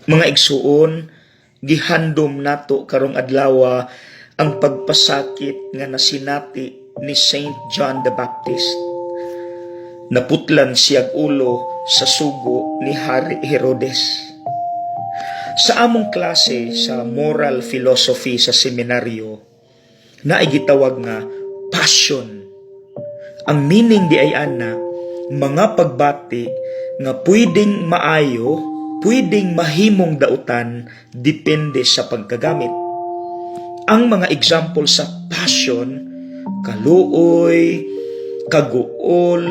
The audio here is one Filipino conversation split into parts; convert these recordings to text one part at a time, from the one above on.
Mga igsuon, gihandom nato karong adlaw ang pagpasakit nga nasinati ni Saint John the Baptist. Naputlan siyag ulo sa sugo ni Hari Herodes. Sa among klase sa moral philosophy sa seminaryo, na gitawag nga passion. Ang meaning di ay ana, mga pagbati nga pwedeng maayo, pwedeng mahimong dautan, depende sa pagkagamit. Ang mga example sa passion, kaluoy, kaguol,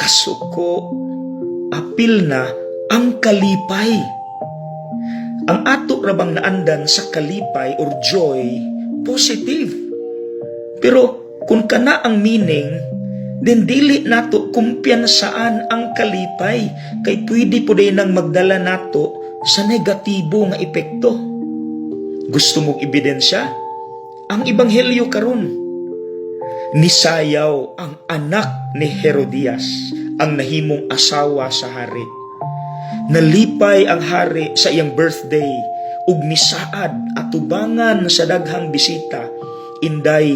kasuko, apil na ang kalipay. Ang ato rabang naandan sa kalipay or joy, positive. Pero kung kana ang meaning, then dili nato kumpiyansaan ang kalipay, kay pwede po din nang magdala nato sa negatibo nga epekto. Gusto mong ebidensya? Ang ebanghelyo karon. Nisayaw ang anak ni Herodias, ang nahimong asawa sa hari. Nalipay ang hari sa iyang birthday ug nisaad atubangan sa daghang bisita. Inday,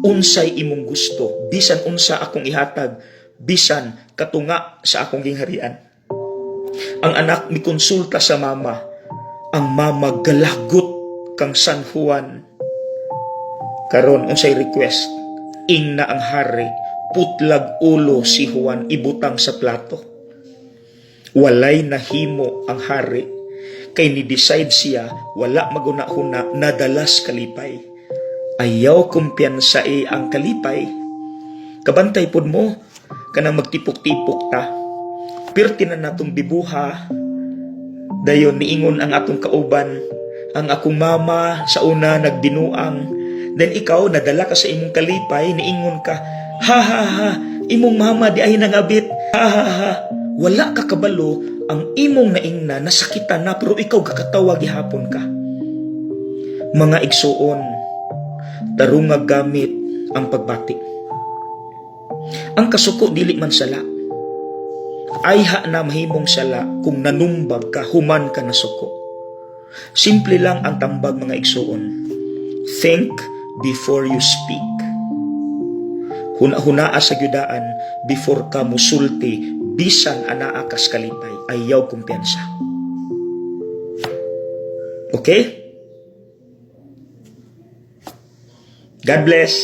unsay imong gusto, bisan unsa akong ihatag, bisan katunga sa akong gingharian. Ang anak mikonsulta sa mama. Ang mama galagot kang San Juan. Karon unsay request? Ingna ang hari, putlag ulo si Juan ibutang sa plato. Walay nahimo ang hari, kay ni-decide siya wala maguna-huna nadalas kalipay. Ayaw kumpiyansa ang kalipay. Kabantay pod mo, kanang magtipok-tipok ta. Pirti na natong bibuha, dayon niingon ang atong kauban, ang akong mama sa una nagbinuang, then ikaw nadala ka sa imong kalipay, niingon ka, ha ha ha, imong mama di ay nangabit, ha ha ha. Wala ka kabalo, ang imong naingna nasakitan na pero ikaw kakatawa gihapon ka. Mga igsuon, tarong nga gamit ang pagbati. Ang kasuko dili man sala. Ayha na mahimong sala kung nanumbag ka, human ka na suko. Simple lang ang tambag mga igsuon. Think before you speak. Huna-hunaa sa gyudaan before ka musulti, bisan anaa kas kalipay, ayaw kumpiyansa. Okay? God bless.